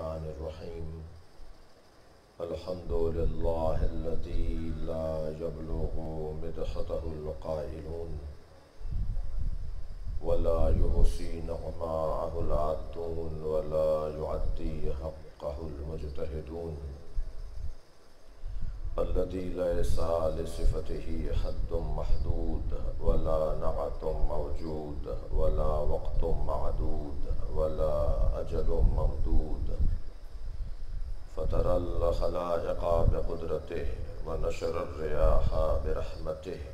बिस्मिल्लाहिर्रहमानिर्रहीम अल्हम्दुलिल्लाहिल्लज़ी ला यब्लुगु मिदहतहुल क़ाइलून वला युहसी निअमाहुल आतून वला युअद्दी हक़्क़हुल मुज्तहिदून अल्लज़ी लैसा लिसिफ़तिही हद्दुम महदूद वला नअतुम मौजूद वला वक़्तुम मअदूद वला अजलुम ममदूद फ़तरल ख़लाइक़ा बिक़ुद्रतिही व नशरर रियाहा बिरहमतिही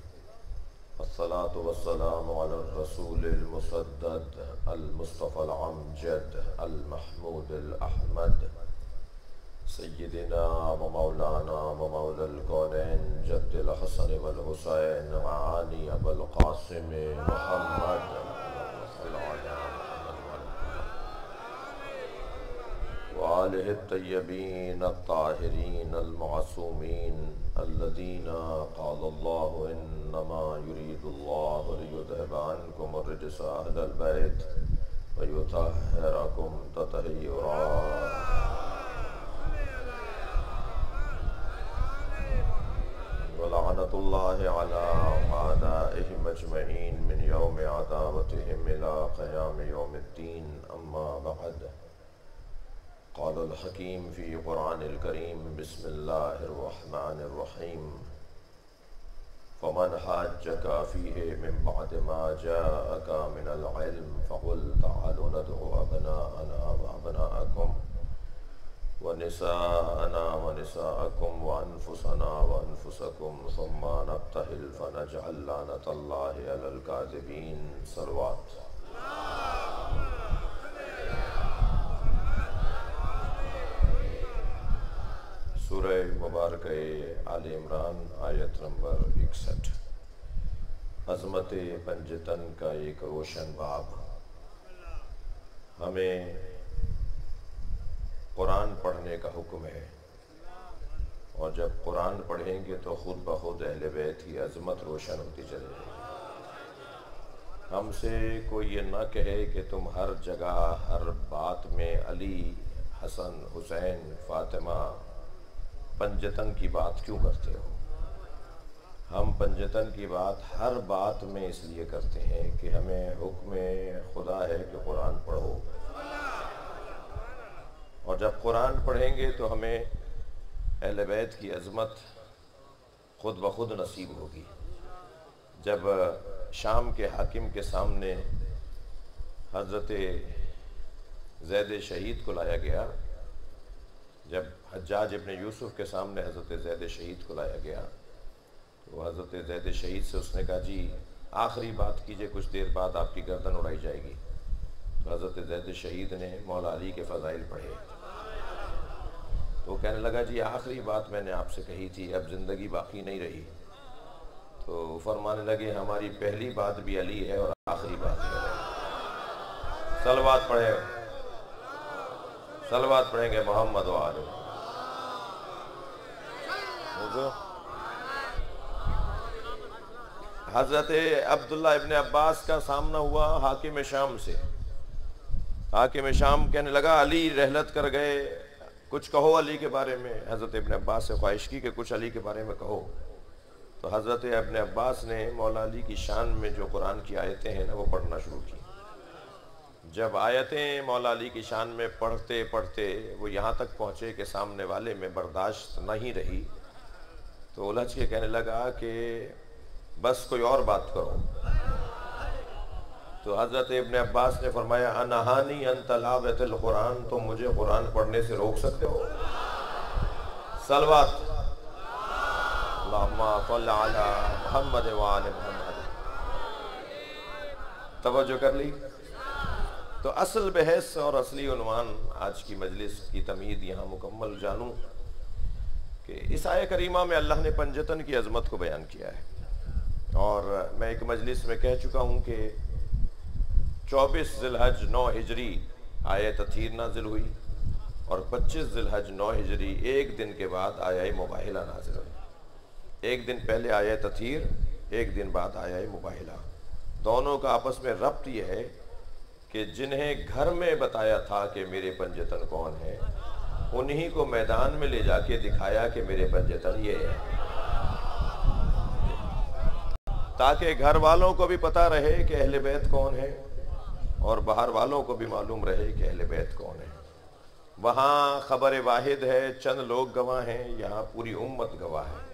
अस्सलातु वस्सलामु अला रसूलिल मुसद्दद अल मुस्तफ़ल अमजद अल महमूदिल अहमद सय्यिदिना व मौलाना व मौलल कौनैन जद्दिल हसन वल हुसैन मानी अबुल क़ासिम मुहम्मद व आलिहि तय्यबीन अत्ताहिरीन अल मासूमीन अल्लज़ीना क़ालल्लाहु इन्नमा युरीदुल्लाहु लियुज़हिबा अन्कुम अर्रिजसा अहलल बैत व युतahhirakum तत्हीरा। वलअनतुल्लाहि अला अअदाइहिम अजमईन मिन यौमि अदावतिहिम इला क़यामि यौमिद्दीन अम्मा बअद। क़ालल हकीम फ़ी क़ुरआनिल करीम बिस्मिल्लाहिर रहमानिर रहीम फ़मन हाज्जका फ़ीहि मिन बअदि मा जाअका मिनल इल्म फ़क़ुल तआलू नदअु अबनाअना व अबनाअकुम व निसाअना व निसाअकुम व अनफुसना व अनफुसकुम सुम्मा नब्तहिल फ़नजअल लानतल्लाहि अलल काज़िबीन। सलवात। सूरह मुबारक आले इमरान आयत नंबर 61। अज़मत पंजतन का एक रोशन बाब। हमें कुरान पढ़ने का हुक्म है और जब कुरान पढ़ेंगे तो खुद ब खुद अहले बैत की अज़मत रोशन होती चलेगी। हमसे कोई ये ना कहे कि तुम हर जगह हर बात में अली, हसन, हुसैन, फातिमा, पंजतन की बात क्यों करते हो। हम पंजतन की बात हर बात में इसलिए करते हैं कि हमें हुक्म खुदा है कि कुरान पढ़ो, और जब कुरान पढ़ेंगे तो हमें अहले बैत की अज़मत खुद ब खुद नसीब होगी। जब शाम के हाकिम के सामने हज़रत ज़ैद शहीद को लाया गया, जब हज्जाज इब्न यूसुफ के सामने हज़रत ज़ैद शहीद को लाया गया तो हज़रत ज़ैद शहीद से उसने कहा, जी आखिरी बात कीजिए, कुछ देर बाद आपकी गर्दन उड़ाई जाएगी। तो हज़रत ज़ैद शहीद ने मौला अली के फ़ज़ाइल पढ़े तो वो कहने लगा, जी आखिरी बात मैंने आपसे कही थी, अब ज़िंदगी बाकी नहीं रही। तो फरमाने लगे, हमारी पहली बात भी अली है और आखिरी बात भी अली है। सलवात पढ़े, सलवात पढ़ेंगे मोहम्मद वाले। हज़रत अब्दुल्ला इब्न अब्बास का सामना हुआ हाकिम शाम से। हाकिम शाम कहने लगा, अली रहलत कर गए, कुछ कहो अली के बारे में। हज़रत इब्न अब्बास से ख्वाहिश की कि कुछ अली के बारे में कहो। तो हज़रत इब्न अब्बास ने मौला अली की शान में जो कुरान की आयतें हैं ना, वो पढ़ना शुरू की। जब आयतें मौला अली की शान में पढ़ते पढ़ते वो यहाँ तक पहुँचे कि सामने वाले में बर्दाश्त नहीं रही, तो उलझ के कहने लगा कि बस कोई और बात करो। तो हज़रत इब्न अब्बास ने फरमाया, अनहानी अन तलावतिल कुरान, तो मुझे कुरान पढ़ने से रोक सकते हो। सलवात अल्लाहुम्मा सल्लि अला मुहम्मद व आले मुहम्मद। तवज्जो कर ली। तो असल बहस और असली उन्वान आज की मजलिस की तमीद यहाँ मुकम्मल जानूँ कि इस आय करीमा में अल्लाह ने पंजतन की अज़मत को बयान किया है। और मैं एक मजलिस में कह चुका हूँ कि 24 ज़िलहज 9 हिजरी आय तथीर नाजिल हुई और 25 ज़िलहज 9 हिजरी एक दिन के बाद आया मुबाहिला नाजिल हुई। एक दिन पहले आया तथीर, एक दिन बाद आया मुबाहिला। दोनों का आपस में रब्त यह है कि जिन्हें घर में बताया था कि मेरे पंजतन कौन है, उन्हीं को मैदान में ले जाके दिखाया कि मेरे पंजतन ये है, ताकि घर वालों को भी पता रहे कि अहले बैत कौन है और बाहर वालों को भी मालूम रहे कि अहले बैत कौन है। वहाँ खबर वाहिद है, चंद लोग गवाह हैं, यहाँ पूरी उम्मत गवाह है।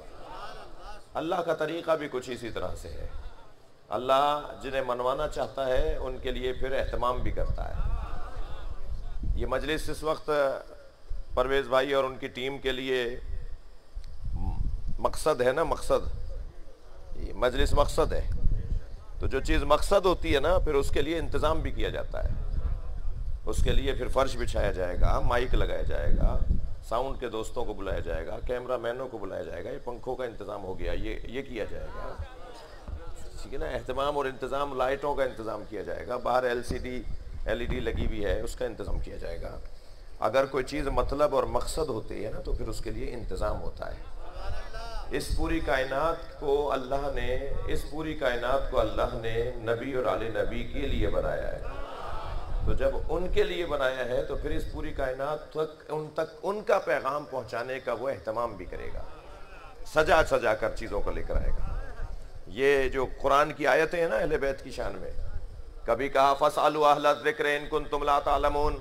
अल्लाह का तरीक़ा भी कुछ इसी तरह से है। अल्लाह जिन्हें मनवाना चाहता है उनके लिए फिर एहतमाम भी करता है। ये मजलिस इस वक्त परवेज़ भाई और उनकी टीम के लिए मकसद है ना, मकसद, ये मजलिस मकसद है। तो जो चीज़ मकसद होती है ना, फिर उसके लिए इंतज़ाम भी किया जाता है। उसके लिए फिर फर्श बिछाया जाएगा, माइक लगाया जाएगा, साउंड के दोस्तों को बुलाया जाएगा, कैमरा मैनों को बुलाया जाएगा, ये पंखों का इंतज़ाम हो गया, ये किया जाएगा, ठीक है ना। एहतमाम और इंतज़ाम, लाइटों का इंतज़ाम किया जाएगा, बाहर LED लगी हुई है, उसका इंतज़ाम किया जाएगा। अगर कोई चीज़ मतलब और मकसद होती है ना, तो फिर उसके लिए इंतज़ाम होता है। इस पूरी कायनात को अल्लाह ने नबी और आले नबी के लिए बनाया है। तो जब उनके लिए बनाया है तो फिर इस पूरी कायनात तक उनका पैगाम पहुंचाने का वो एहतमाम भी करेगा, सजा कर चीज़ों को लेकर आएगा। ये जो कुरान की आयतें हैं ना अहले बैत की शान में, कभी कहा फसअलू अहल ज़िक्र इन कुंतुम ला तालमून,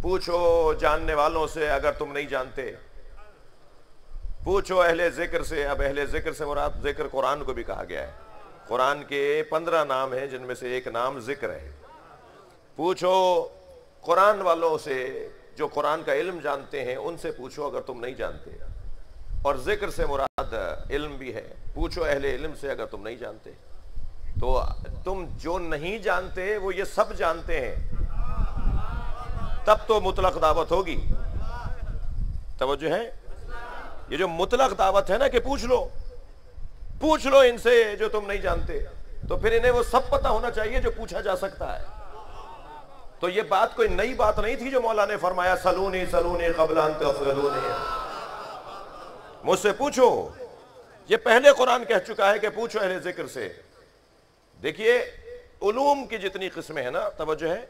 पूछो जानने वालों से अगर तुम नहीं जानते, पूछो अहले ज़िक्र से। अब अहले ज़िक्र से मुराद ज़िक्र कुरान को भी कहा गया है। कुरान के 15 नाम हैं जिनमें से एक नाम ज़िक्र है। पूछो कुरान वालों से, जो कुरान का इल्म जानते हैं, उनसे पूछो अगर तुम नहीं जानते। और ज़िक्र से मुराद इल्म भी है, पूछो अहले इल्म से अगर तुम नहीं जानते। तो तुम जो नहीं जानते वो ये सब जानते हैं, तब तो मुतलक दावत होगी। तवज्जो है, ये जो मुतलक दावत है ना कि पूछ लो इनसे जो तुम नहीं जानते, तो फिर इन्हें वो सब पता होना चाहिए जो पूछा जा सकता है। तो ये बात कोई नई बात नहीं थी जो मौला ने फरमाया सलूनी क़ब्ल अन तस्अलूनी, मुझसे पूछो। ये पहले कुरान कह चुका है कि पूछो अहले ज़िक्र से। देखिए उलूम की जितनी किस्में हैं ना, तवज्जो है,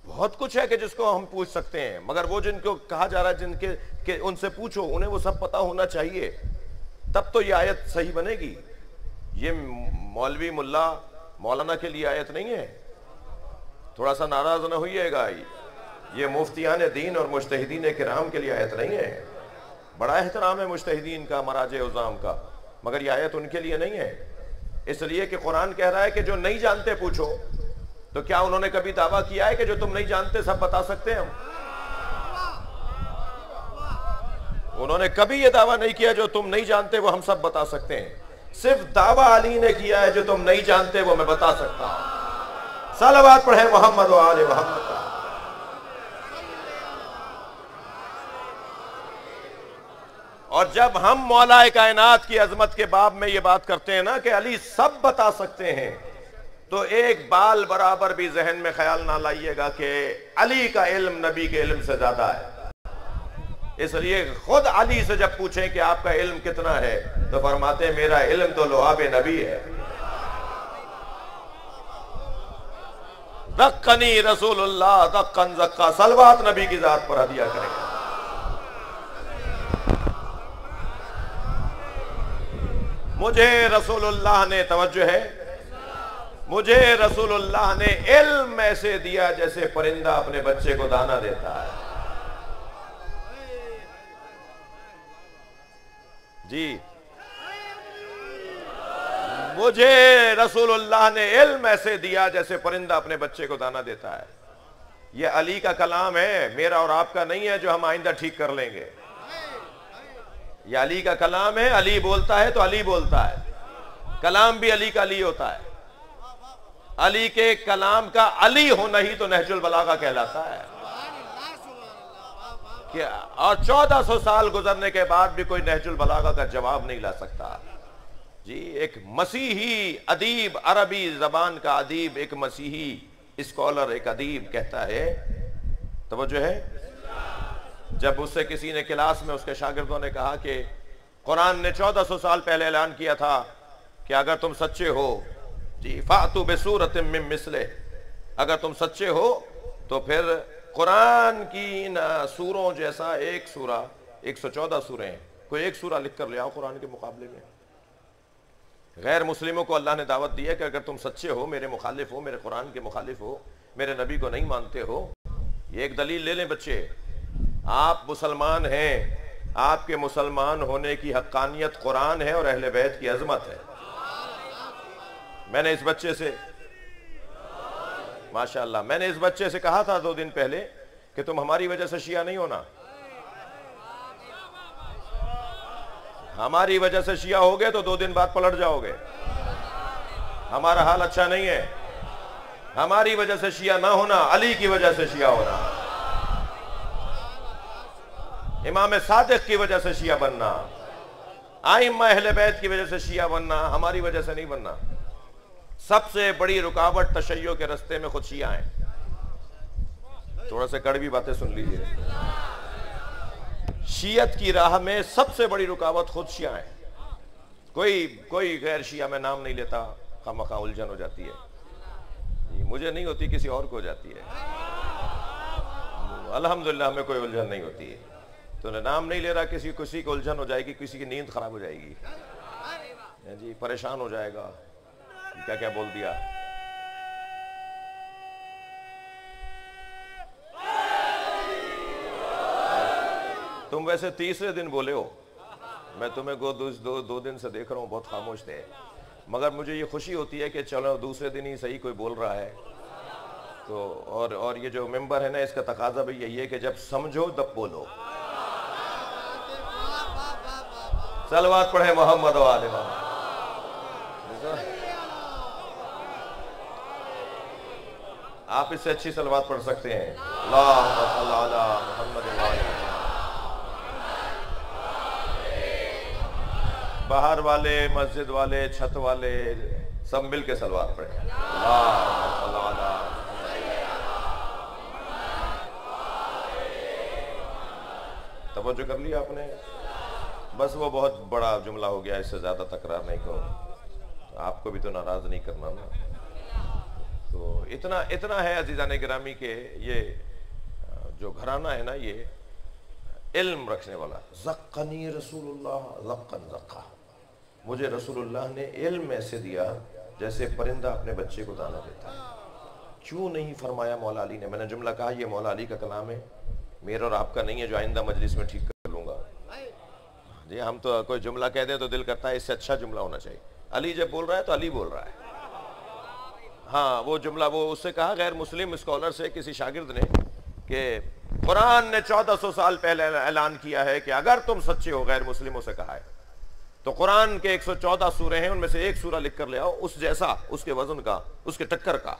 बहुत कुछ है कि जिसको हम पूछ सकते हैं, मगर वो जिनको कहा जा रहा है जिनके उनसे पूछो, उन्हें वो सब पता होना चाहिए, तब तो ये आयत सही बनेगी। ये मौलवी मुल्ला मौलाना के लिए आयत नहीं है, थोड़ा सा नाराज न होइएगा। ये मुफ्तियान दीन और मुज्तहिदीन किराम के लिए आयत नहीं है। बड़ा एहतराम है मुज्तहिदीन का, मराजे उज़ाम का, मगर ये आयत उनके लिए नहीं है। इसलिए कि कुरान कह रहा है कि जो नहीं जानते पूछो। तो क्या उन्होंने कभी दावा किया है कि जो तुम नहीं जानते सब बता सकते हैं हम? उन्होंने कभी ये दावा नहीं किया जो तुम नहीं जानते वो हम सब बता सकते हैं। सिर्फ दावा अली ने किया है जो तुम नहीं जानते वो मैं बता सकता हूं। सलावत पढ़े मोहम्मद व आले मोहम्मद। और जब हम मौलाए कायनात की अजमत के बाब में ये बात करते हैं ना कि अली सब बता सकते हैं, तो एक बाल बराबर भी जहन में ख्याल ना लाइएगा कि अली का इल्म नबी के इल्म से ज्यादा है। इसलिए खुद अली से जब पूछें कि आपका इल्म कितना है, तो फरमाते हैं मेरा इल्म तो लुआब नबी है। दक्कनी रसूलुल्लाह दक्कन ज़क्का, सलवात नबी की जात पर हदिया करेंगे। मुझे रसूलुल्लाह ने, तवज्जो है, मुझे रसूलुल्लाह ने इल्म ऐसे दिया जैसे परिंदा अपने बच्चे को दाना देता है। जी, मुझे रसूलुल्लाह ने इल्म ऐसे दिया जैसे परिंदा अपने बच्चे को दाना देता है। यह अली का कलाम है, मेरा और आपका नहीं है जो हम आइंदा ठीक कर लेंगे। यह अली का कलाम है, अली बोलता है तो अली बोलता है, कलाम भी अली का अली होता है। अली के कलाम का अली होना ही तो नहजुल बलागा कहलाता है। क्या और 1400 साल गुजरने के बाद भी कोई नहजुल बलागा का जवाब नहीं ला सकता। जी, एक मसीही अदीब, अरबी जबान का अदीब, एक मसीही स्कॉलर, एक अदीब कहता है, तवज्जो है, जब उससे किसी ने क्लास में, उसके शागिर्दों ने कहा कि कुरान ने 1400 साल पहले ऐलान किया था कि अगर तुम सच्चे हो, जी, फातु बिसूरतिम मिन मिस्ले, अगर तुम सच्चे हो तो फिर कुरान की इन सूरों जैसा एक सूरा, 114 सूरे हैं, कोई एक सूरा लिख कर ले आओ कुरान के मुकाबले में। गैर मुस्लिमों को अल्लाह ने दावत दी है कि अगर तुम सच्चे हो, मेरे मुखालिफ हो, मेरे कुरान के मुखालिफ हो, मेरे नबी को नहीं मानते हो, ये एक दलील ले लें बच्चे, आप मुसलमान हैं, आपके मुसलमान होने की हक्कानियत कुरान है और अहले बैत की अजमत है। मैंने इस बच्चे से, माशाअल्लाह, मैंने इस बच्चे से कहा था 2 दिन पहले कि तुम हमारी वजह से शिया नहीं होना, हमारी वजह से शिया हो गए तो 2 दिन बाद पलट जाओगे, हमारा हाल अच्छा नहीं है। हमारी वजह से शिया ना होना, अली की वजह से शिया होना, इमाम सादिक की वजह से शिया बनना, आइम्मा अहले बैत की वजह से शिया बनना, हमारी वजह से नहीं बनना। सबसे बड़ी रुकावट तशय्यो के रास्ते में खुद शिया हैं। थोड़ा सा कड़वी बातें सुन लीजिए, शियत की राह में सबसे बड़ी रुकावट खुद शिया है। कोई गैर शिया में नाम नहीं लेता, खामखा उलझन हो जाती है। मुझे नहीं होती, किसी और को हो जाती है। अल्हम्दुलिल्लाह हमें कोई उलझन नहीं होती है। तो नाम नहीं ले रहा, किसी को उलझन हो जाएगी, किसी की नींद खराब हो जाएगी जी, परेशान हो जाएगा, क्या क्या बोल दिया। तुम वैसे तीसरे दिन बोले हो, मैं तुम्हें दो दिन से देख रहा हूं, बहुत खामोश थे, मगर मुझे ये खुशी होती है कि चलो दूसरे दिन ही सही कोई बोल रहा है। तो और ये जो मेंबर है ना, इसका तकाजा भी यही है कि जब समझो तब बोलो। सलवात पढ़े मोहम्मद वाले मोहम्मद। आप इससे अच्छी सलवात पढ़ सकते हैं, अल्लाहुम्मा सल्ली अला मुहम्मद व आले। बाहर वाले, मस्जिद वाले, छत वाले सब मिल के सलवात पढ़े, अल्लाहुम्मा सल्ली अला। तवज्जो कर लिया आपने? बस वो बहुत बड़ा जुमला हो गया, इससे ज्यादा तकरार नहीं करो, तो आपको भी तो नाराज नहीं करना ना। तो इतना है अजीज़ान गिरामी के ये जो घराना है ना, ये इल्म रखने वाला। ज़क्कनी रसूलुल्लाह ज़क्कन ज़क्का, मुझे रसूलुल्लाह ने इल्म ऐसे दिया जैसे परिंदा अपने बच्चे को दाना देता है। क्यों नहीं फरमाया मौला अली ने? मैंने जुमला कहा, ये मौला अली का कलाम है, मेरा और आपका नहीं है, जो आइंदा मजलिस में ठीक कर लूंगा जी। हम तो कोई जुमला कह दें तो दिल करता है इससे अच्छा जुमला होना चाहिए। अली जब बोल रहा है तो अली बोल रहा है। हाँ, वो जुमला, वो उससे कहा गैर मुस्लिम स्कॉलर से किसी शागिर्द ने कि कुरान ने 1400 साल पहले ऐलान किया है कि अगर तुम सच्चे हो, गैर मुस्लिमों से कहा है, तो कुरान के 114 सूरे हैं, उनमें से एक सूरा लिख कर ले आओ, उस जैसा, उसके वजन का, उसके टक्कर का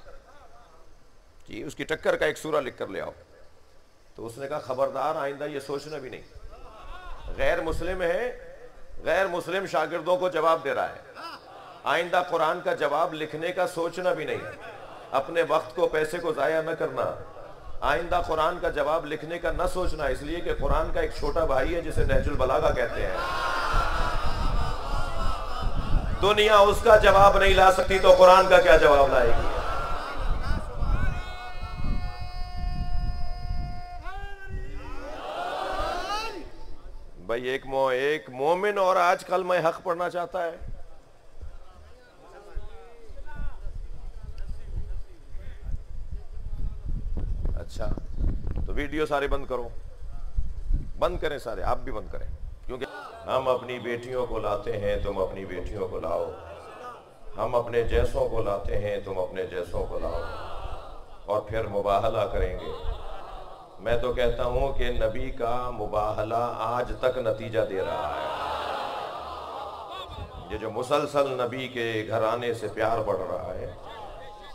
जी, उसकी टक्कर का एक सूरा लिख कर ले आओ। तो उसने कहा खबरदार, आइंदा ये सोचना भी नहीं। गैर मुस्लिम है, गैर मुस्लिम शागिर्दों को जवाब दे रहा है, आइंदा कुरान का जवाब लिखने का सोचना भी नहीं, अपने वक्त को, पैसे को जाया न करना, आइंदा कुरान का जवाब लिखने का न सोचना, इसलिए कि कुरान का एक छोटा भाई है जिसे नहजुल बलागा कहते हैं, दुनिया उसका जवाब नहीं ला सकती तो कुरान का क्या जवाब लाएगी? भाई एक मोमिन और आजकल मैं हक पढ़ना चाहता है। अच्छा, तो वीडियो सारे बंद करो, बंद करें सारे, आप भी बंद करें, क्योंकि हम अपनी बेटियों को लाते हैं, तुम अपनी बेटियों को लाओ, हम अपने जैसों को लाते हैं, तुम अपने जैसों को लाओ, और फिर मुबाहला करेंगे। मैं तो कहता हूं कि नबी का मुबाहला आज तक नतीजा दे रहा है। ये जो मुसलसल नबी के घराने से प्यार बढ़ रहा है,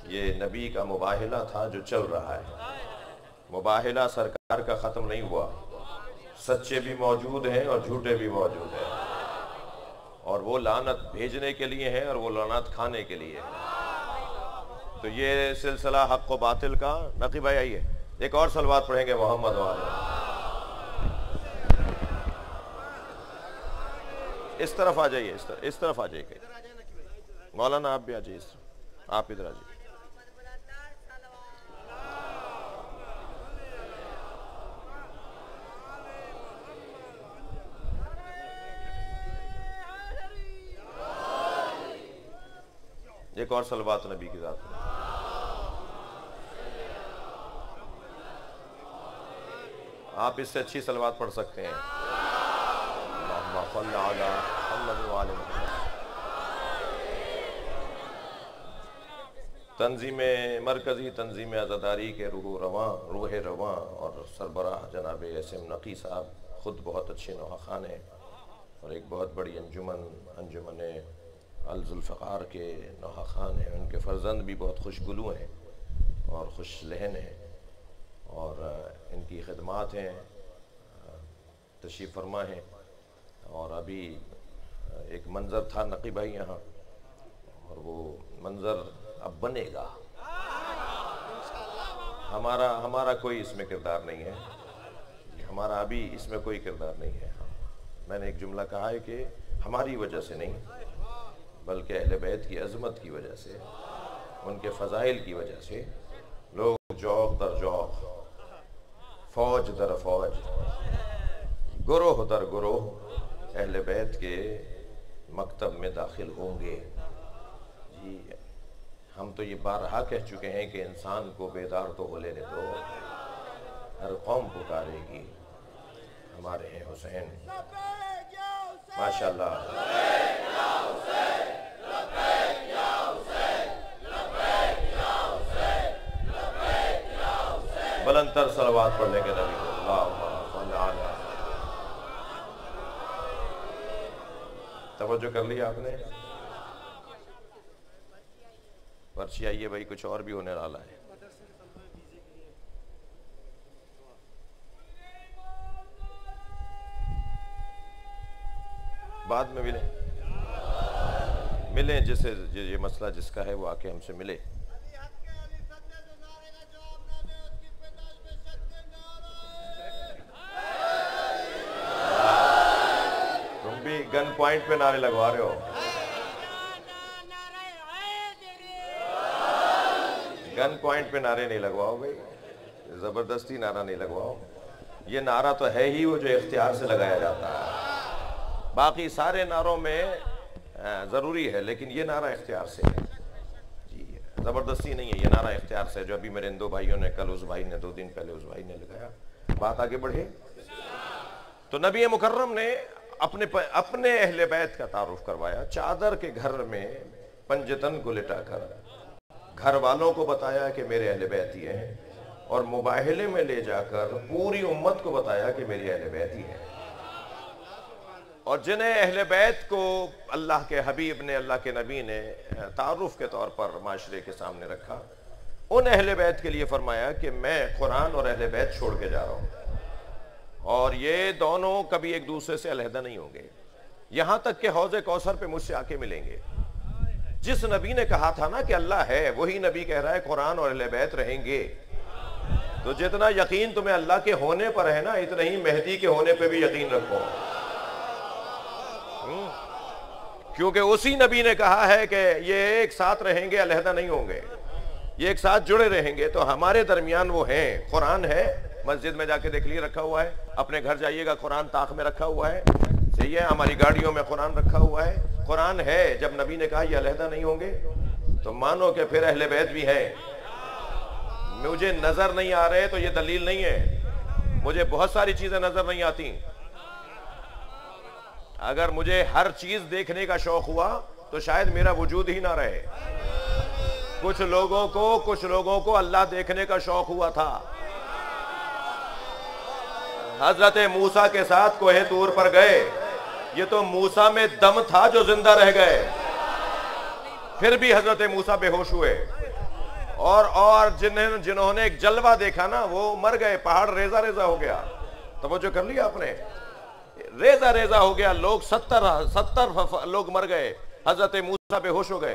ये नबी का मुबाहला था जो चल रहा है। मुबाहला सरकार का ख़त्म नहीं हुआ, सच्चे भी मौजूद हैं और झूठे भी मौजूद हैं, और वो लानत भेजने के लिए है और वो लानत खाने के लिए है। तो ये सिलसिला हक़ व बातिल का। नकी भाई आइए, एक और सलवात पढ़ेंगे मोहम्मद वाले। इस तरफ आ जाइए, इस तरफ आ जाइए, मौलाना आप भी आ जाइए, आप इधर आ जाइए। एक और सलवात नबी की ज़ात में। आप इससे अच्छी सलवात पढ़ सकते हैं। तंजीम मरकज़ी तंजीम आज़ादारी के रूह रवां और सरबराह जनाब एसएम नकी साहब ख़ुद बहुत अच्छे नौहा खान हैं और एक बहुत बड़ी अंजुमन अल-ज़ुल्फ़क़ार के नौहा खान हैं। उनके फ़र्जंद भी बहुत खुशगुलू हैं और खुश लहन हैं और इनकी खिदमात हैं, तशरीफ़ फरमा हैं। और अभी एक मंज़र था नकी भाई यहाँ, और वो मंज़र अब बनेगा। हमारा कोई इसमें किरदार नहीं है, हमारा अभी इसमें कोई किरदार नहीं है। मैंने एक जुमला कहा है कि हमारी वजह से नहीं, बल्कि अहले बैत की अज़मत की वजह से, उनके फ़ज़ाइल की वजह से लोग जौक़ दर जौक़, फ़ौज दर फ़ौज, गुरोह दर गुरोह अहले बैत के मकतब में दाखिल होंगे। जी, हम तो ये बारहा कह चुके हैं कि इंसान को बेदार तो हो लेने दो, हर कौम पुकारेगी हमारे हैं हुसैन। माशाअल्लाह। बुलंदतर सलवात पढ़ने के नबी तवज्जो कर लिया आपने। पर्ची आइए भाई, कुछ और भी होने वाला है। बाद में मिलें जिसे ये मसला जिसका है वो आके हमसे मिले। गन पॉइंट पे नारे लगवा रहे हो, गन पॉइंट पे नारे नहीं लगवाओ भाई, जबरदस्ती नारा नहीं लगवाओ। ये नारा तो है ही वो जो इख्तियार से लगाया जाता है। बाकी सारे नारों में जरूरी है, लेकिन ये नारा इख्तियार से है जी, जबरदस्ती नहीं है। ये नारा इख्तियार से, जो अभी मेरे इन दो भाइयों ने, कल उस भाई ने, 2 दिन पहले उस भाई ने लगाया। बात आगे बढ़े तो नबी मुकर्रम ने अपने अहले बैत का तारुफ करवाया। चादर के घर में पंजतन को लिटाकर घर वालों को बताया कि मेरे अहले बैत ही हैं, और मुबाहिले में ले जाकर पूरी उम्मत को बताया कि मेरे अहले बैत ही हैं। और जिन्हें अहले बैत को अल्लाह के हबीब ने, अल्लाह के नबी ने तारुफ के तौर पर माशरे के सामने रखा, उन अहले बैत के लिए फरमाया कि मैं कुरान और अहले बैत छोड़ के जा रहा हूँ, और ये दोनों कभी एक दूसरे से अलहदा नहीं होंगे, यहां तक कि हौज़े कौसर पे मुझसे आके मिलेंगे। जिस नबी ने कहा था ना कि अल्लाह है, वही नबी कह रहा है कुरान और अहले बैत रहेंगे। तो जितना यकीन तुम्हें अल्लाह के होने पर है ना, इतना ही मेहदी के होने पे भी यकीन रखो, क्योंकि उसी नबी ने कहा है कि ये एक साथ रहेंगे, अलहदा नहीं होंगे, ये एक साथ जुड़े रहेंगे। तो हमारे दरमियान वो हैं, कुरान है, मस्जिद में जाके देख लिए रखा हुआ है, अपने घर जाइएगा कुरान ताक में रखा हुआ है, सही है, हमारी गाड़ियों में कुरान रखा हुआ है, कुरान है। जब नबी ने कहा ये अलहदा नहीं होंगे, तो मानो कि फिर अहले बैत भी है। मुझे नजर नहीं आ रहे तो ये दलील नहीं है, मुझे बहुत सारी चीजें नजर नहीं आती। अगर मुझे हर चीज देखने का शौक हुआ तो शायद मेरा वजूद ही ना रहे। कुछ लोगों को अल्लाह देखने का शौक हुआ था। हजरत मूसा के साथ कोहे तूर पर गए, ये तो मूसा में दम था जो जिंदा रह गए, फिर भी हजरत मूसा बेहोश हुए। और जिन्होंने एक जलवा देखा ना, वो मर गए, पहाड़ रेजा रेजा हो गया। तवज्जो कर लिया आपने, रेजा रेजा हो गया, लोग 70 लोग मर गए, हजरत मूसा बेहोश हो गए।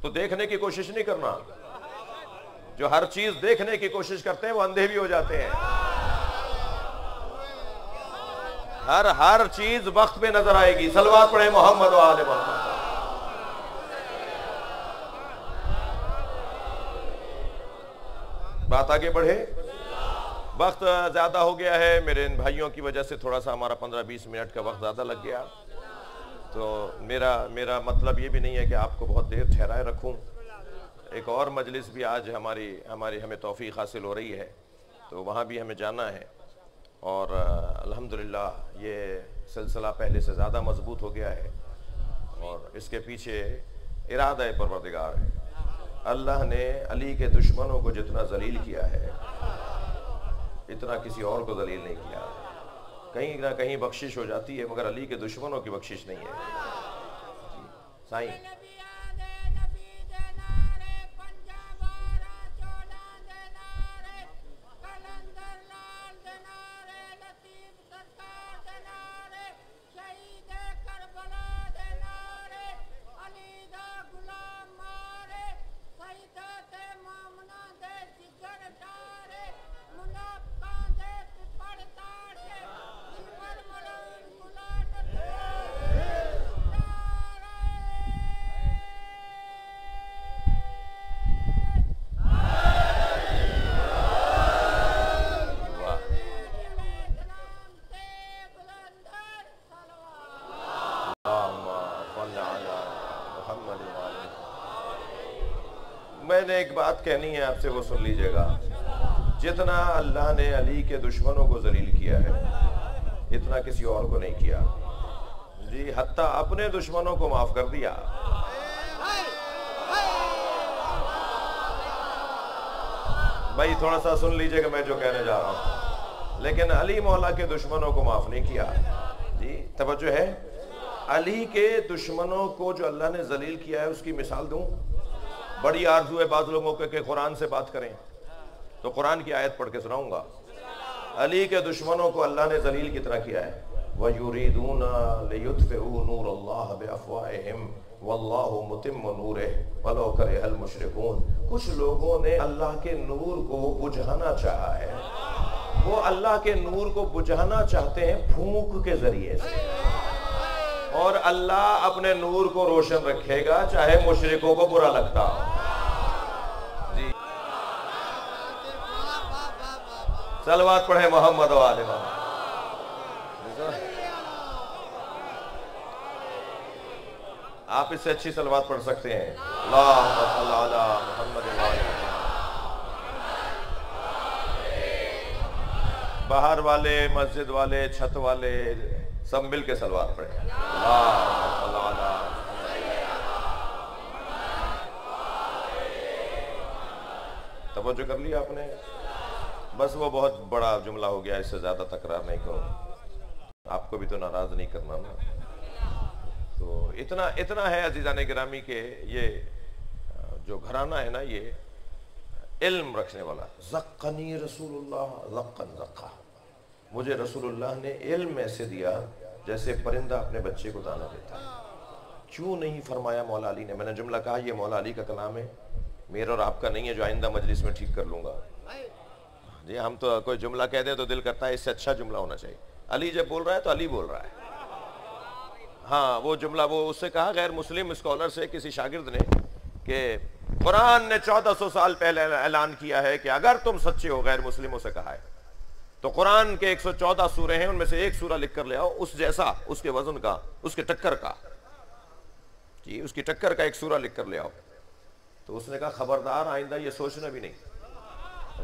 तो देखने की कोशिश नहीं करना, जो हर चीज देखने की कोशिश करते हैं वो अंधे भी हो जाते हैं। हर चीज वक्त पे नजर आएगी। सलवात पढ़े मोहम्मद व आले मोहम्मद। बात आगे बढ़े। वक्त ज़्यादा हो गया है, मेरे इन भाइयों की वजह से थोड़ा सा हमारा 15-20 मिनट का वक्त ज़्यादा लग गया। तो मेरा मतलब ये भी नहीं है कि आपको बहुत देर ठहराए रखूं। एक और मजलिस भी आज हमें तौफीक हासिल हो रही है, तो वहाँ भी हमें जाना है। और अल्हम्दुलिल्लाह ये सिलसिला पहले से ज़्यादा मजबूत हो गया है और इसके पीछे इरादा परवरदिगार है। अल्लाह ने अली के दुश्मनों को जितना जलील किया है इतना किसी और को जलील नहीं किया। कहीं ना कहीं बख्शिश हो जाती है मगर अली के दुश्मनों की बख्शिश नहीं है। साईं मैंने एक बात कहनी है आपसे, वो सुन लीजिएगा। जितना अल्लाह ने अली के दुश्मनों को जलील किया है इतना किसी और को नहीं किया जी। हत्ता अपने दुश्मनों को माफ कर दिया। भाई थोड़ा सा सुन लीजिएगा मैं जो कहने जा रहा हूं। लेकिन अली मौला के दुश्मनों को माफ नहीं किया जी। तवज्जो है। अली के दुश्मनों को जो अल्लाह ने जलील किया है उसकी मिसाल दूं। बड़ी आरज़ू है बाज़ लोगों के कुरान से बात करें, तो कुरान की आयत पढ़ के सुनाऊंगा। अली के दुश्मनों को अल्लाह ने जलील कितना किया है। वयुरीदूना लियुत्फिऊ नूरल्लाह बिअफ़वाहिहिम वल्लाहु मुतिम्मु नूरिही वलौ करिहल मुशरिकून। कुछ लोगों ने अल्लाह के नूर को बुझाना चाहा है। वो अल्लाह के नूर को बुझाना चाहते हैं फूंक के जरिए से, और अल्लाह अपने नूर को रोशन रखेगा चाहे मुशरिकों को बुरा लगता हो जी। सलवात पढ़े मोहम्मद व आले मोहम्मद। आप इससे अच्छी सलवात पढ़ सकते हैं। अल्लाहुम्मा सल्ली अला मुहम्मद व आले मोहम्मद। बाहर वाले, मस्जिद वाले, छत वाले सब मिल के सलवात पढ़े। तवज्जो कर लिया आपने। बस वो बहुत बड़ा जुमला हो गया, इससे ज्यादा तकरार नहीं करो। आपको भी तो नाराज नहीं करना ना। तो इतना है अजीजान गिरामी के ये जो घराना है ना, ये इल्म रखने वाला। ज़क्कनी रसूलुल्लाह ज़क्कन ज़क्का। मुझे रसूलुल्लाह ने इल्म ऐसे दिया जैसे परिंदा अपने बच्चे को दाना देता है। क्यों नहीं फरमाया मौला अली ने। मैंने जुमला कहा ये मौला अली का कलाम है, मेरा और आपका नहीं है, जो आइंदा मजलिस में ठीक कर लूंगा जी। हम तो कोई जुमला कह दे तो दिल करता है इससे अच्छा जुमला होना चाहिए। अली जब बोल रहा है तो अली बोल रहा है। हाँ, वो जुमला वो उससे कहा गैर मुस्लिम स्कॉलर से किसी शागिर्द ने कि कुरान ने 1400 साल पहले ऐलान किया है कि अगर तुम सच्चे हो, गैर मुस्लिमों से कहा है, तो कुरान के 114 सूरे हैं, उनमें से एक सूरा लिख कर ले आओ उस जैसा, उसके वजन का, उसके टक्कर का जी, उसकी टक्कर का एक सूरा लिख कर ले आओ। तो उसने कहा खबरदार, आइंदा ये सोचना भी नहीं।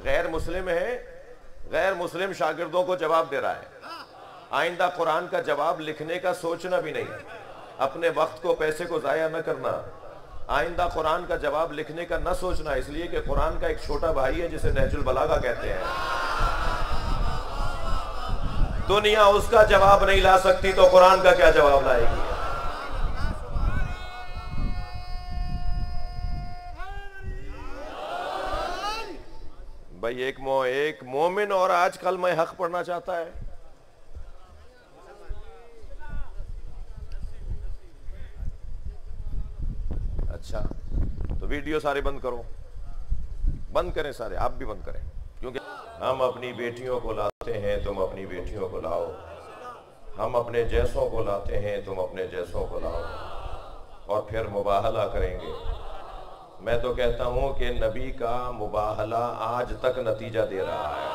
गैर मुस्लिम है, गैर मुस्लिम शागिर्दों को जवाब दे रहा है, आइंदा कुरान का जवाब लिखने का सोचना भी नहीं। अपने वक्त को, पैसे को जाया न करना। आइंदा कुरान का जवाब लिखने का न सोचना, इसलिए कि कुरान का एक छोटा भाई है जिसे नहजुल बलागा कहते हैं। दुनिया उसका जवाब नहीं ला सकती तो कुरान का क्या जवाब लाएगी। भाई एक मोमिन और आजकल मैं हक पढ़ना चाहता है। अच्छा, तो वीडियो सारे बंद करो, बंद करें सारे, आप भी बंद करें, क्योंकि हम अपनी बेटियों को लाते हैं, तुम अपनी बेटियों को लाओ। हम अपने जैसों को लाते हैं, तुम अपने जैसों को लाओ, और फिर मुबाहला करेंगे। मैं तो कहता हूं कि नबी का मुबाहला आज तक नतीजा दे रहा है।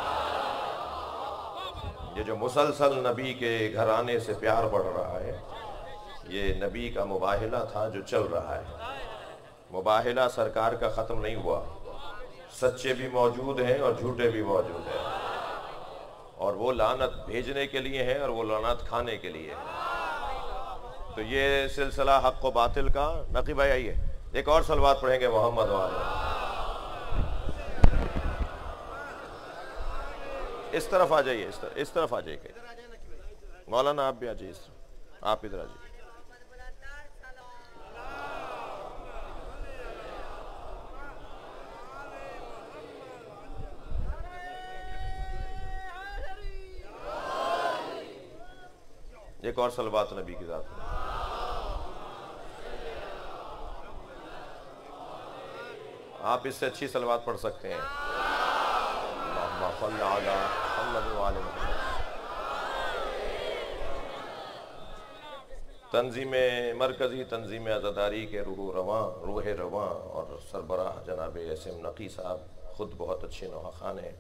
ये जो मुसलसल नबी के घराने से प्यार बढ़ रहा है, ये नबी का मुबाहला था जो चल रहा है। मुबाहला सरकार का ख़त्म नहीं हुआ, सच्चे भी मौजूद हैं और झूठे भी मौजूद हैं, और वो लानत भेजने के लिए है और वो लानत खाने के लिए है। तो ये सिलसिला हक़ व बातिल का। नकी भाई आइए, एक और सलवात पढ़ेंगे मोहम्मद वाले। इस तरफ आ जाइए, इस तरफ आ जाइए। मौलाना आप भी आ जाइए, आप इधर आ जाइए। एक और सलवात नबी की ज़ात में। आप इससे अच्छी सलवात पढ़ सकते हैं। तंजीम मरकजी तंजीम आज़ादारी के रूह रवां और सरबराह जनाब एसएम नकी साहब ख़ुद बहुत अच्छे नौहा खान हैं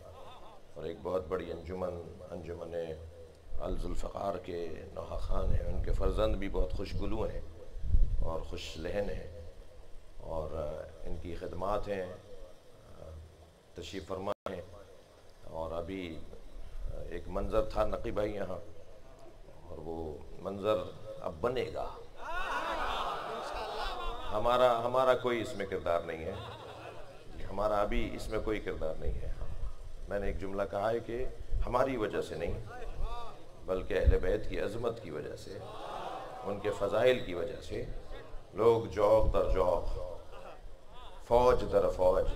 और एक बहुत बड़ी अंजुमन अल ज़ुल्फ़कार के नौहा खान हैं। उनके फ़र्जंद भी बहुत खुशगुलू हैं और खुश लहन हैं और इनकी खिदमात हैं, तशरीफ़ फरमा हैं। और अभी एक मंज़र था नकी भाई यहाँ, और वो मंज़र अब बनेगा। हमारा कोई इसमें किरदार नहीं है, हमारा अभी इसमें कोई किरदार नहीं है। मैंने एक जुमला कहा है कि हमारी वजह से नहीं, बल्कि अहले बैत की अज़मत की वजह से, उनके फ़ज़ाइल की वजह से लोग जौक़ दर जौक़, फ़ौज दर फ़ौज,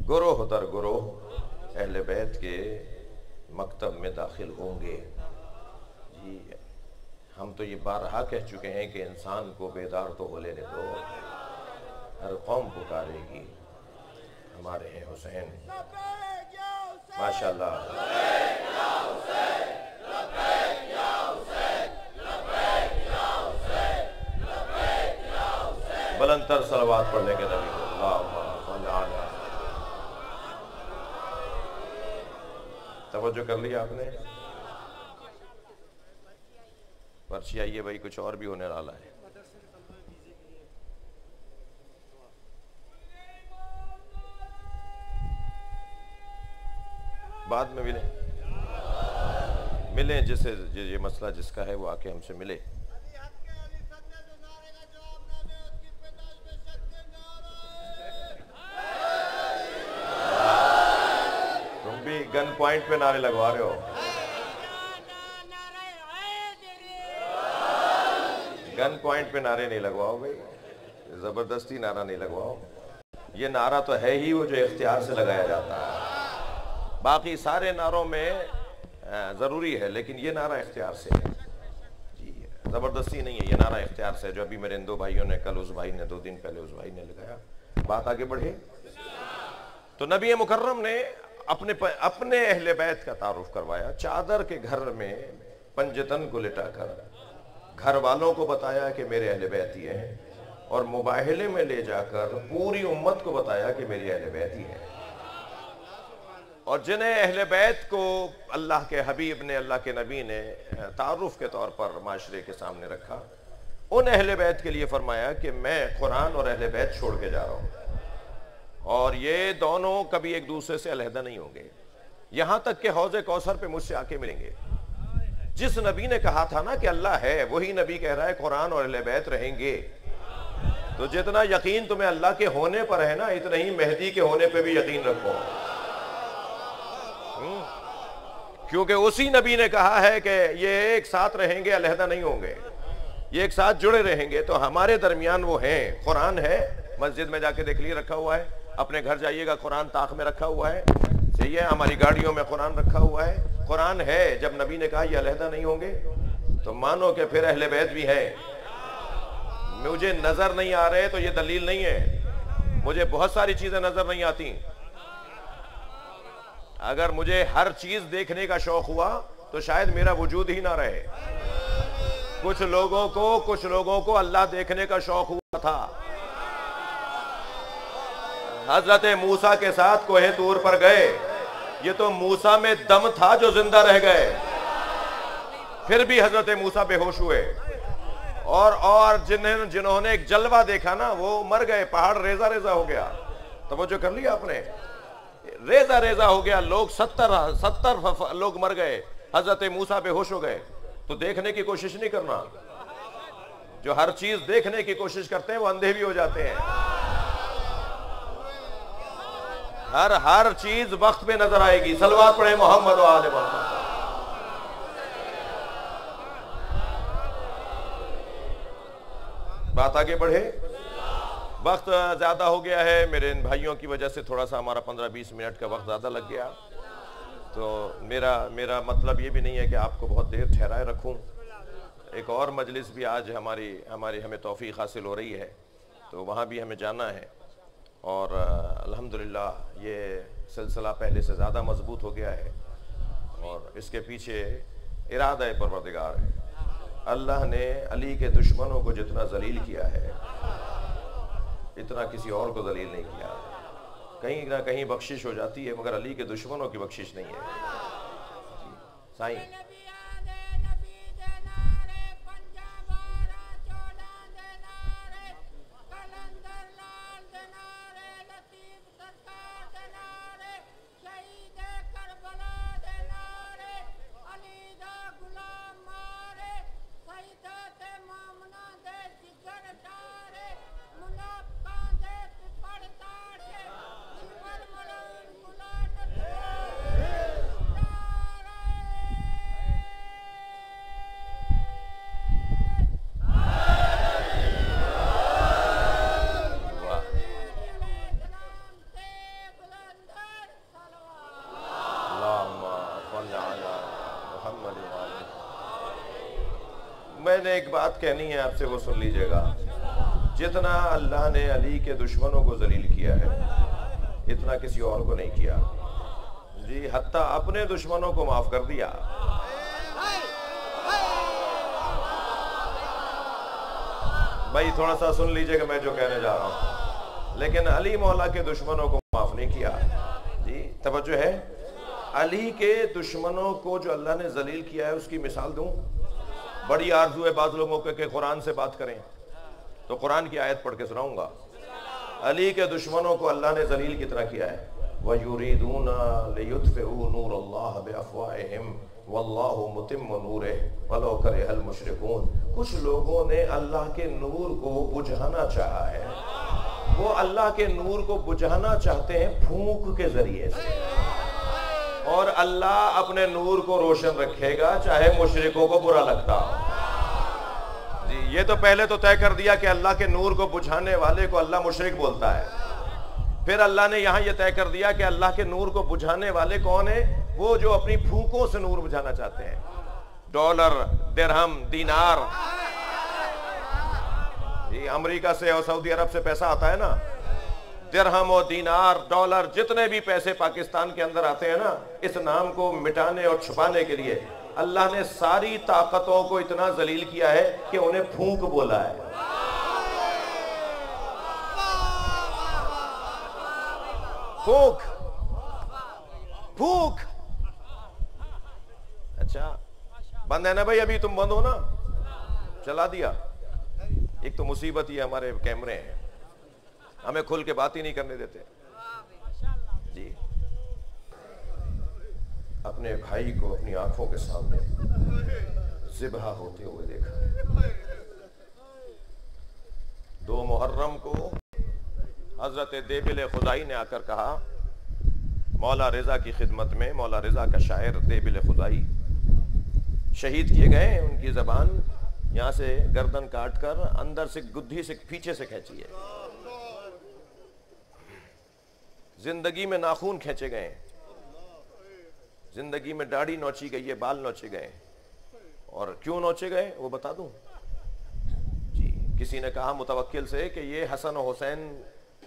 गुरोह दर गुरोह अहले बैत के मकतब में दाखिल होंगे। जी, हम तो ये बारहा कह चुके हैं कि इंसान को बेदार तो हो लेने दो, हर कौम पुकारेगी हमारे हैं हुसैन। माशाअल्लाह। बुलंदतर सलवात पढ़ लेंगे नबी को। तवज्जो कर लिया आपने? पर्ची आइए भाई, कुछ और भी होने वाला है। बाद में मिलें जिसे ये मसला जिसका है वो आके हमसे मिले। गन पॉइंट पे नारे लगवा रहे हो। गन पॉइंट पे नारे नहीं लगवाओ भाई, जबरदस्ती नारा नहीं लगवाओ। ये नारा तो है ही वो जो इख्तियार से लगाया जाता है। बाकी सारे नारों में जरूरी है, लेकिन ये नारा इख्तियार से है जी, जबरदस्ती नहीं है। ये नारा इख्तियार से, जो अभी मेरे इन दो भाइयों ने, कल उस भाई ने, 2 दिन पहले उस भाई ने लगाया। बात आगे बढ़े तो नबी मुकर्रम ने अपने अहले बैत का तारुफ करवाया। चादर के घर में पंजतन को लिटाकर घर वालों को बताया कि मेरे अहले बैती हैं, और मुबाहले में ले जाकर पूरी उम्मत को बताया कि मेरी अहले बैती हैं। और जिन्हें अहले बैत को अल्लाह के हबीब ने, अल्लाह के नबी ने तारुफ के तौर पर माशरे के सामने रखा, उन अहले बैत के लिए फरमाया कि मैं कुरान और अहले बैत छोड़ के जा रहा हूँ, और ये दोनों कभी एक दूसरे से अलहदा नहीं होंगे, यहां तक कि हौज़े कौसर पे मुझसे आके मिलेंगे। जिस नबी ने कहा था ना कि अल्लाह है, वही नबी कह रहा है कुरान और अहले बैत रहेंगे। तो जितना यकीन तुम्हें अल्लाह के होने पर है ना, इतना ही मेहदी के होने पे भी यकीन रखो, क्योंकि उसी नबी ने कहा है कि ये एक साथ रहेंगे, अलहदा नहीं होंगे, ये एक साथ जुड़े रहेंगे। तो हमारे दरमियान वो हैं। कुरान है, मस्जिद में जाके देख लिए रखा हुआ है, अपने घर जाइएगा कुरान ताक में रखा हुआ है, सही है। हमारी गाड़ियों में कुरान रखा हुआ है, कुरान है। जब नबी ने कहा ये अलहदा नहीं होंगे, तो मानो कि फिर अहले बैत भी है। मुझे नजर नहीं आ रहे तो ये दलील नहीं है। मुझे बहुत सारी चीजें नजर नहीं आती। अगर मुझे हर चीज देखने का शौक हुआ तो शायद मेरा वजूद ही ना रहे। कुछ लोगों को अल्लाह देखने का शौक हुआ था, हजरत मूसा के साथ कोहे तूर पर गए, ये तो मूसा में दम था जो जिंदा रह गए, फिर भी हजरत मूसा बेहोश हुए। और जिन्होंने एक जलवा देखा ना वो मर गए, पहाड़ रेजा रेजा हो गया। तवज्जो कर लिया आपने, रेजा रेजा हो गया, लोग 70 लोग मर गए, हजरत मूसा बेहोश हो गए। तो देखने की कोशिश नहीं करना, जो हर चीज देखने की कोशिश करते हैं वो अंधे भी हो जाते हैं। हर चीज वक्त पे नजर आएगी। सलवात पढ़े मोहम्मद व आले मोहम्मद। बात आगे बढ़े, वक्त ज्यादा हो गया है, मेरे इन भाइयों की वजह से थोड़ा सा हमारा 15-20 मिनट का वक्त ज्यादा लग गया। तो मेरा मतलब ये भी नहीं है कि आपको बहुत देर ठहराए रखूं। एक और मजलिस भी आज हमें तौफीक हासिल हो रही है, तो वहाँ भी हमें जाना है। और अल्हम्दुलिल्लाह ये सिलसिला पहले से ज़्यादा मजबूत हो गया है और इसके पीछे इरादा परवरदिगार है। अल्लाह ने अली के दुश्मनों को जितना जलील किया है इतना किसी और को जलील नहीं किया। कहीं ना कहीं बख्शिश हो जाती है मगर अली के दुश्मनों की बख्शिश नहीं है। साईं मैंने एक बात कहनी है आपसे, वो सुन लीजिएगा। जितना अल्लाह ने अली के दुश्मनों को जलील किया है इतना किसी और को नहीं किया जी। हत्ता अपने दुश्मनों को माफ कर दिया। भाई थोड़ा सा सुन लीजिएगा मैं जो कहने जा रहा हूं। लेकिन अली मौला के दुश्मनों को माफ नहीं किया जी। तवज्जो है, अली के दुश्मनों को जो अल्लाह ने जलील किया है उसकी मिसाल दूं। बड़ी आरज़ू है बाज़ लोगों के कुरान से बात करें, तो कुरान की आयत पढ़ के सुनाऊंगा। अली के दुश्मनों को अल्लाह ने जलील कितना किया है। वयुरीदूना लियुत्फिऊ नूरल्लाह बिअफ़वाहिहिम वल्लाहु मुतिम्मु नूरिहि वलौ करिहल मुशरिकून। कुछ लोगों ने अल्लाह के नूर को बुझाना चाहा है, वो अल्लाह के नूर को बुझाना चाहते हैं फूंक के जरिए से, और अल्लाह अपने नूर को रोशन रखेगा चाहे मुशरिकों को बुरा लगता हो जी। ये तो पहले तो तय कर दिया कि अल्लाह के नूर को बुझाने वाले को अल्लाह मुशरिक बोलता है। फिर अल्लाह ने यहां यह तय कर दिया कि अल्लाह के नूर को बुझाने वाले कौन है, वो जो अपनी फूंकों से नूर बुझाना चाहते हैं। डॉलर, दिरहम, दीनार जी, अमेरिका से और सऊदी अरब से पैसा आता है ना। दिरहम और दीनार, डॉलर, जितने भी पैसे पाकिस्तान के अंदर आते हैं ना, इस नाम को मिटाने और छुपाने के लिए अल्लाह ने सारी ताकतों को इतना जलील किया है कि उन्हें फूंक बोला है। फूंक, फूंक। अच्छा बंद है ना भाई, अभी तुम बंद हो ना, चला दिया। एक तो मुसीबत ये हमारे कैमरे हैं, हमें खुल के बात ही नहीं करने देते जी। अपने भाई को अपनी आंखों के सामने ज़िबह होते हुए देखा है। 2 मुहर्रम को हजरत देबिल खुदाई ने आकर कहा, मौला रिजा की खिदमत में, मौला रिजा का शायर देबिल खुदाई शहीद किए गए। उनकी जबान यहां से गर्दन काट कर अंदर से गुद्दी से पीछे से खींची है। जिंदगी में नाखून खींचे गए, जिंदगी में दाढ़ी नोची गई है, बाल नोचे गए। और क्यों नोचे गए वो बता दूं जी। किसी ने कहा मुतवक्किल से कि ये हसन और हुसैन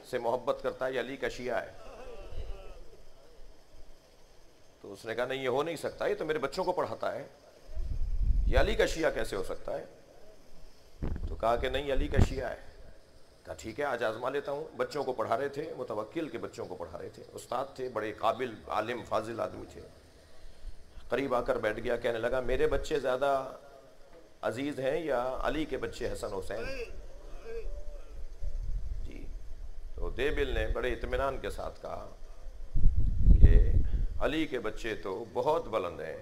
से मोहब्बत करता है, ये अली का शिया है। तो उसने कहा नहीं, ये हो नहीं सकता, ये तो मेरे बच्चों को पढ़ाता है, ये अली का शिया कैसे हो सकता है। तो कहा कि नहीं, अली का शिया है। कहा ठीक है आज आजमा लेता हूँ। बच्चों को पढ़ा रहे थे, मुतवक्किल के बच्चों को पढ़ा रहे थे, उस्ताद थे, बड़े काबिल आलिम फाजिल आदमी थे। करीब आकर बैठ गया, कहने लगा मेरे बच्चे ज़्यादा अजीज़ हैं या अली के बच्चे हसन हुसैन? जी। तो देबिल ने बड़े इत्मीनान के साथ कहा कि अली के बच्चे तो बहुत बुलंद हैं,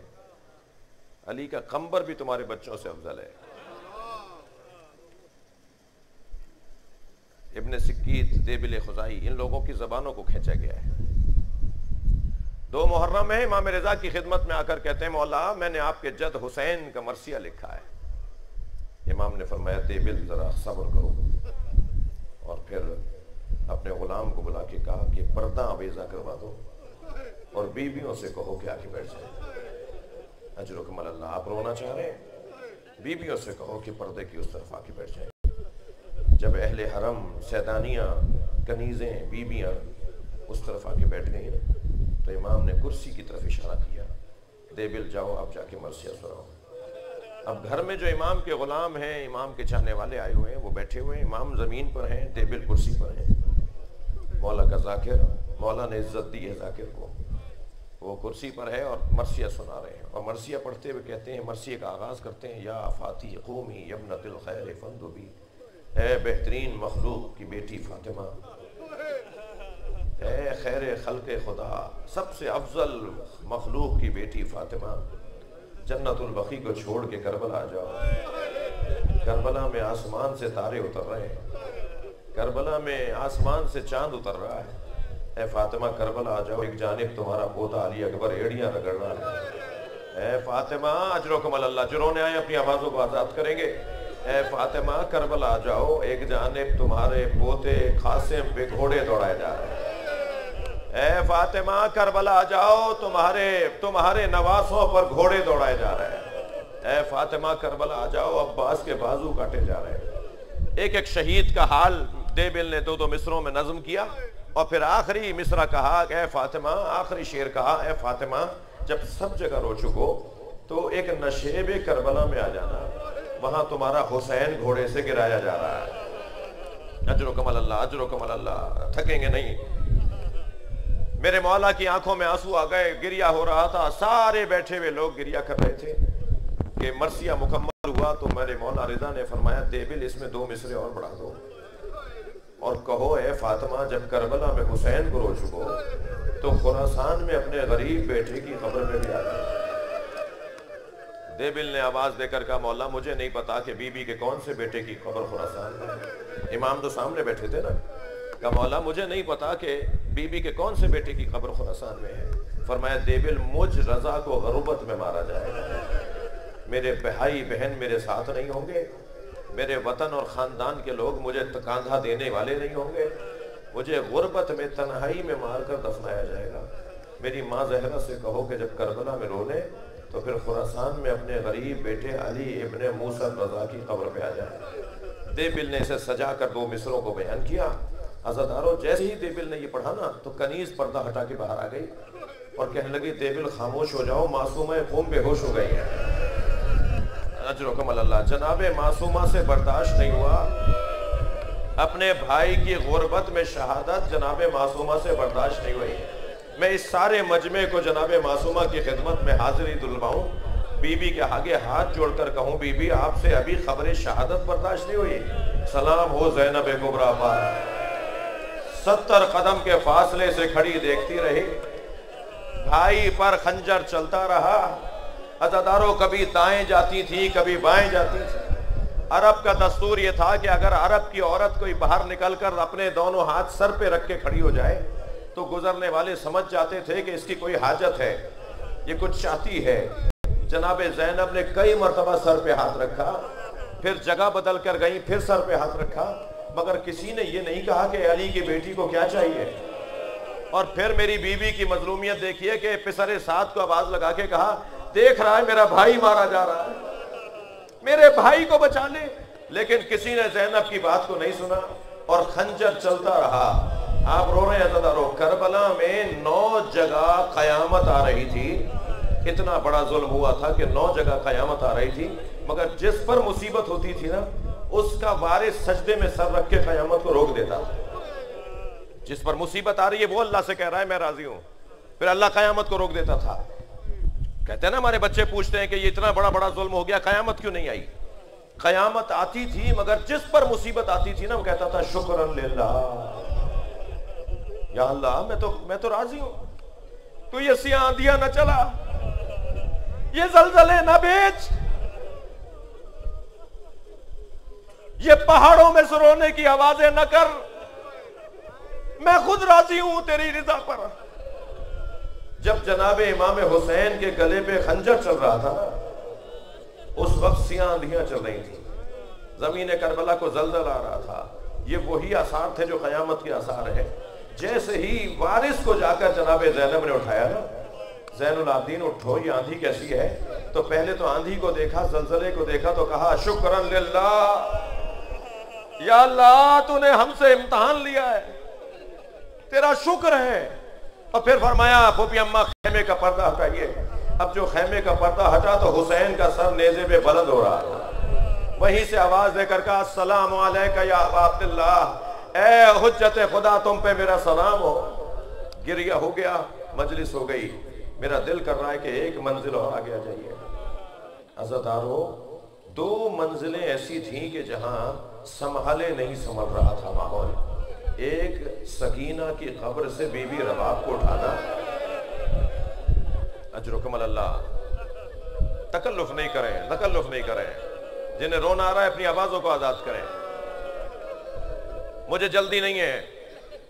अली का कंबर भी तुम्हारे बच्चों से अफजल है। इब्ने सिक्कीत, देबिल खुजाई, इन लोगों की ज़बानों को खींचा गया है। 2 मुहर्रम में इमाम रज़ा की खिदमत में आकर कहते हैं मौला मैंने आपके जद हुसैन का मरसिया लिखा है। इमाम ने फरमाया देबिल ज़रा सब्र करो, और फिर अपने गुलाम को बुला के कहा कि पर्दा अवेज़ा करवा दो और बीवियों से कहो कि आके बैठ जाए। अजरुकमल अल्लाह, आप रोना चाह रहे हैं, बीवियों से कहो कि पर्दे की उस तरफ आके बैठ जाए। जब अहले हरम, सैदानियाँ, कनीज़ें, बीबियाँ उस तरफ आके बैठ गई तो इमाम ने कुर्सी की तरफ इशारा किया, देबिल जाओ आप जाके मरसिया सुनाओ। अब घर में जो इमाम के गुलाम हैं, इमाम के चाहने वाले आए हुए हैं, वो बैठे हुए हैं, इमाम ज़मीन पर हैं, देबिल कुर्सी पर हैं। मौला का जाकिर, मौला ने इज्जत दी है जाकिर को, वो कुर्सी पर है और मरसिया सुना रहे हैं। और मरसिया पढ़ते हुए कहते हैं, मरसिया का आगाज़ करते हैं, या फाती क़ूमी यब्नतिल खैर फंदुबी, ए बेहतरीन मखलूक की बेटी फातिमा, ए खैर खल्क़े खुदा, सबसे अफजल मखलूक की बेटी फातिमा, जन्नतुल बकी को छोड़ के करबला आ जाओ। करबला में आसमान से तारे उतर रहे हैं, करबला में आसमान से चांद उतर रहा है। ए फातिमा करबला आ जाओ, एक जानिब तुम्हारा पोता अली अकबर एड़ियाँ रगड़ रहा है। ए फातिमा अजरुकमल अल्लाह, जो रोने आए अपनी आवाज़ों को आज़ाद करेंगे। ए फातिमा करबला आ जाओ, एक जानिब तुम्हारे पोते कासिम पे घोड़े दौड़ाए जा रहे हैं। ए फातिमा करबला आ जाओ, तुम्हारे नवासों पर घोड़े दौड़ाए जा रहे हैं। ए फातिमा करबला आ जाओ, अब्बास के बाजू काटे जा रहे हैं। एक एक शहीद का हाल देबिल ने 2-2 मिसरों में नज्म किया और फिर आखिरी मिसरा कहा, ए फातिमा, आखिरी शेर कहा, ए फातिमा जब सब जगह रो चुको तो एक नशेब करबला में आ जाना, वहां तुम्हारा हुसैन घोड़े से गिराया जा रहा है। अजरुकमल अल्लाह, अजरुकमल अल्लाह, थकेंगे नहीं। मेरे मौला की आंखों में आंसू आ गए, गिरिया हो रहा था, सारे बैठे हुए लोग गिरिया कर रहे थे कि मरसिया मुकम्मल हुआ। तो मेरे मौला रिजा ने फरमाया देबिल इसमें 2 मिसरे और बढ़ा दो और कहो, ए फातिमा जब करबला में हुसैन को रो चुको तो खुरासान में अपने गरीब बेटे की खबर में भी आ गई। देबिल ने आवाज देकर कहा, मौला मुझे नहीं पता कि बीबी के कौन से बेटे की खबर खुरासान में। इमाम तो सामने बैठे थे ना। कहा मौला मुझे नहीं पता कि बीबी के कौन से बेटे की खबर खुरासान में है। फरमाया देबिल मुझ रजा को गरुबत में मारा जाएगा, मेरे भाई बहन मेरे साथ नहीं होंगे, मेरे वतन और ख़ानदान के लोग मुझे कंधा देने वाले नहीं होंगे, मुझे गुर्बत में तन्हाई में मार कर दफनाया जाएगा। मेरी माँ जहरा से कहो कि जब करबला में रोने तो फिर खुरासान में अपने गरीब बेटे अली इब्ने मूसा रज़ा की कब्र पे आ जाए। देबिल ने इसे सजा कर 2 मिसरों को बयान किया। अज़ादारों, जैसे ही देबिल ने ये पढ़ा ना तो कनीज पर्दा हटा के बाहर आ गई और कहने लगी, देबिल खामोश हो जाओ, मासूमा क़ौम बेहोश हो गई है। अजरुकमल अल्लाह, जनाबे मासूमा से बर्दाश्त नहीं हुआ, अपने भाई की गुर्बत में शहादत जनाबे मासूमा से बर्दाश्त नहीं हुई। मैं इस सारे मजमे को जनाबे मासूमा की खिदमत में हाजिरी दिलवाऊं, बीबी के आगे हाथ जोड़कर कहूं, बीबी आपसे अभी खबरें शहादत बर्दाश्त नहीं हुई। सलाम हो ज़ैनब कुबरा पर। 70 कदम के फासले से खड़ी देखती रही, भाई पर खंजर चलता रहा। अज़ादारों, कभी दाएं जाती थी, कभी बाएं जाती थी। अरब का दस्तूर ये था कि अगर अरब की औरत कोई बाहर निकलकर अपने दोनों हाथ सर पे रख के खड़ी हो जाए तो गुजरने वाले समझ जाते थे कि इसकी कोई हाजत है, ये कुछ चाहती है। जनाबे ज़ैनब ने कई मरतबा सर पे हाथ रखा, फिर जगह बदल कर गई, फिर सर पे हाथ रखा, मगर किसी ने ये नहीं कहा कि अली की बेटी को क्या चाहिए। और फिर मेरी बीवी की मजलूमियत देखिए कि पिसरे साथ को आवाज लगा के कहा, देख रहा है मेरा भाई मारा जा रहा है, मेरे भाई को बचा ले। लेकिन किसी ने ज़ैनब की बात को नहीं सुना और खंजर चलता रहा। आप रो रहे हैं अज़ादारों, करबला में 9 जगह कयामत आ रही थी। इतना बड़ा जुल्म हुआ था कि 9 जगह कयामत आ रही थी, मगर जिस पर मुसीबत होती थी ना उसका वारिस सजदे में सर रख के कयामत को रोक देता। जिस पर मुसीबत आ रही है वो अल्लाह से कह रहा है मैं राजी हूं, फिर अल्लाह कयामत को रोक देता था। कहते हैं ना, हमारे बच्चे पूछते हैं कि ये इतना बड़ा बड़ा जुल्म हो गया, कयामत क्यों नहीं आई? कयामत आती थी, मगर जिस पर मुसीबत आती थी ना, वो कहता था शुक्रन लिल्लाह, या अल्लाह मैं तो राजी हूं, तू ये सिया आंधियां न चला, ये जलजले न भेज, ये पहाड़ों में से रोने की आवाजें न कर, मैं खुद राजी हूं तेरी रिजा पर। जब जनाबे इमाम हुसैन के गले पे खंजर चल रहा था ना, उस वक्त सिया आंधियां चल रही थी, जमीन करबला को जलजल आ रहा था। ये वही आसार थे जो कयामत के आसार है। जैसे ही वारिस को जाकर जनाबे ज़ैनब ने उठाया ना, ज़ैनुल आबिदीन उठो, ये आंधी कैसी है? तो पहले तो आंधी को देखा, जलजले को देखा, तो कहा शुक्रन लिल्लाह, या अल्लाह तूने हमसे इम्तिहान लिया है, तेरा शुक्र है। और फिर फरमाया फूफी अम्मा खेमे का पर्दा हटाइए। अब जो खेमे का पर्दा हटा तो हुसैन का सर नेज़े पे बुलंद हो रहा था। वहीं से आवाज देकर कहा अस्सलामु अलैका या अबा अब्दुल्लाह, ए हुज्जत खुदा तुम पे मेरा सलाम हो। गिरिया हो गया, मजलिस हो गई। मेरा दिल कर रहा है कि एक मंजिल और आगे आ जाइए। अज़ादारो, 2 मंजिलें ऐसी थीं कि जहां संभाले नहीं संभल रहा था माहौल। एक सकीना की कब्र से बीबी रबाब को उठाना, अजरुकम अल्लाह, तकल्लुफ नहीं करें, तकल्लुफ नहीं करें। जिन्हें रोना आ रहा है अपनी आवाजों को आजाद करें। मुझे जल्दी नहीं है।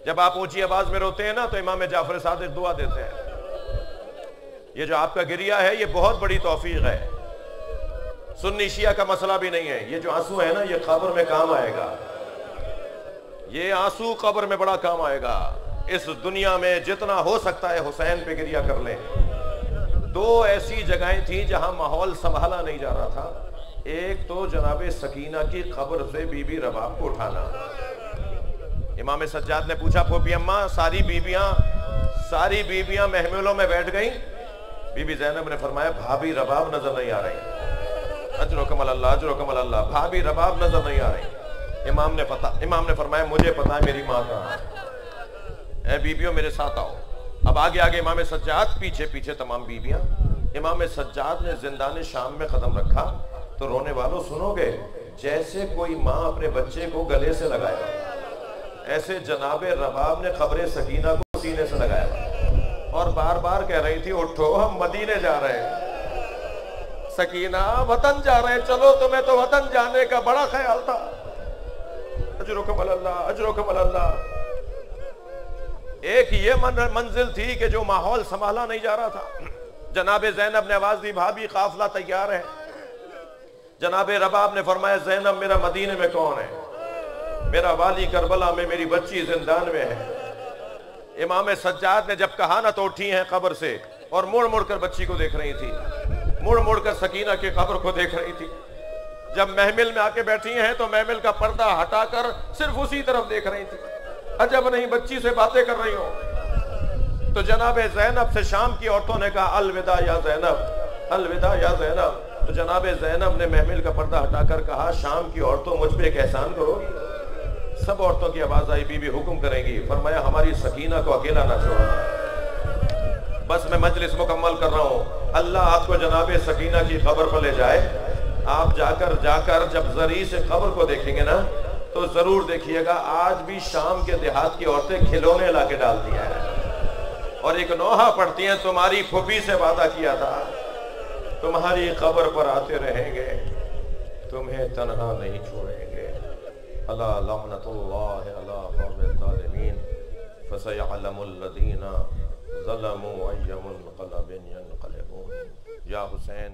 जब आप ऊंची आवाज में रोते हैं ना, तो इमाम जाफर सादिक दुआ देते हैं। ये जो आपका गिरिया है, ये बहुत बड़ी तौफीक है। सुन्नी शिया का मसला भी नहीं है। ये जो आंसू है ना, ये कब्र में काम आएगा। ये आंसू कब्र में बड़ा काम आएगा। इस दुनिया में जितना हो सकता है हुसैन पे गिरिया कर लें। 2 ऐसी जगहें थी जहां माहौल संभाला नहीं जा रहा था। एक तो जनाबे सकीना की कब्र से बीबी रबाब को उठाना। इमाम सज्जाद ने पूछा फूफी अम्मा, सारी बीबियां महमिलों में बैठ गई? बीबी ज़ैनब ने फरमाया भाभी रबाब नजर नहीं आ रही। अजरुकम अल्लाह, अजरुकम अल्लाह, भाभी रबाब नजर नहीं आ रही। इमाम ने फरमाया मुझे पता है मेरी माँ कहाँ है। ए बीबियों मेरे साथ आओ। अब आगे आगे इमाम सज्जाद, पीछे पीछे तमाम बीबियां। इमाम सज्जाद ने जिंदान शाम में कदम रखा तो रोने वालों सुनोगे, जैसे कोई माँ अपने बच्चे को गले से लगाया, ऐसे जनाबे रबाब ने खबरे सकीना को सीने से लगाया और बार बार कह रही थी उठो हम मदीने जा रहे हैं, सकीना वतन जा रहे हैं, चलो तुम्हें तो वतन जाने का बड़ा ख्याल था। अजरुकम अल्लाह, अजरुकम अल्लाह। एक ये मंजिल थी कि जो माहौल संभाला नहीं जा रहा था। जनाबे ज़ैनब ने आवाज दी भाभी काफिला तैयार है। जनाबे रबाब ने फरमाया ज़ैनब मेरा मदीने में कौन है? मेरा वाली करबला में, मेरी बच्ची जिंदान में है। इमाम सज्जाद ने जब कहा ना तो उठी हैं कब्र से और मुड़ मुड़ कर बच्ची को देख रही थी, मुड़ मुड़ कर सकीना की कब्र को देख रही थी। जब महमिल में आके बैठी हैं तो महमिल का पर्दा हटाकर सिर्फ उसी तरफ देख रही थी। अजब नहीं बच्ची से बातें कर रही हो। तो जनाबे ज़ैनब से शाम की औरतों ने कहा अलविदा या ज़ैनब, अलविदा या ज़ैनब। तो जनाबे ज़ैनब ने महमिल का पर्दा हटाकर कहा शाम की औरतों मुझ पे एक एहसान करोगी? सब औरतों की आवाज आई बीबी हुक्म करेंगी। फरमाया हमारी सकीना को अकेला ना छोड़ना, बस मैं मजलिस मुकम्मल कर रहा हूँ। अल्लाह आपको जनाबे सकीना की खबर पर ले जाए। आप जाकर जब जरी से खबर को देखेंगे ना तो जरूर देखिएगा आज भी शाम के देहात की औरतें खिलौने ला के डालती हैं और एक नोहा पढ़ती हैं तुम्हारी फूफी से वादा किया था, तुम्हारी खबर पर आते रहेंगे, तुम्हें तन्हा नहीं छोड़ेंगे। अला लअनतुल्लाहि अला कौमिल ज़ालिमीन फसयअलमुल लज़ीना ज़लमू अय्युल मुनक़लबिन यनक़लिबून। या हुसैन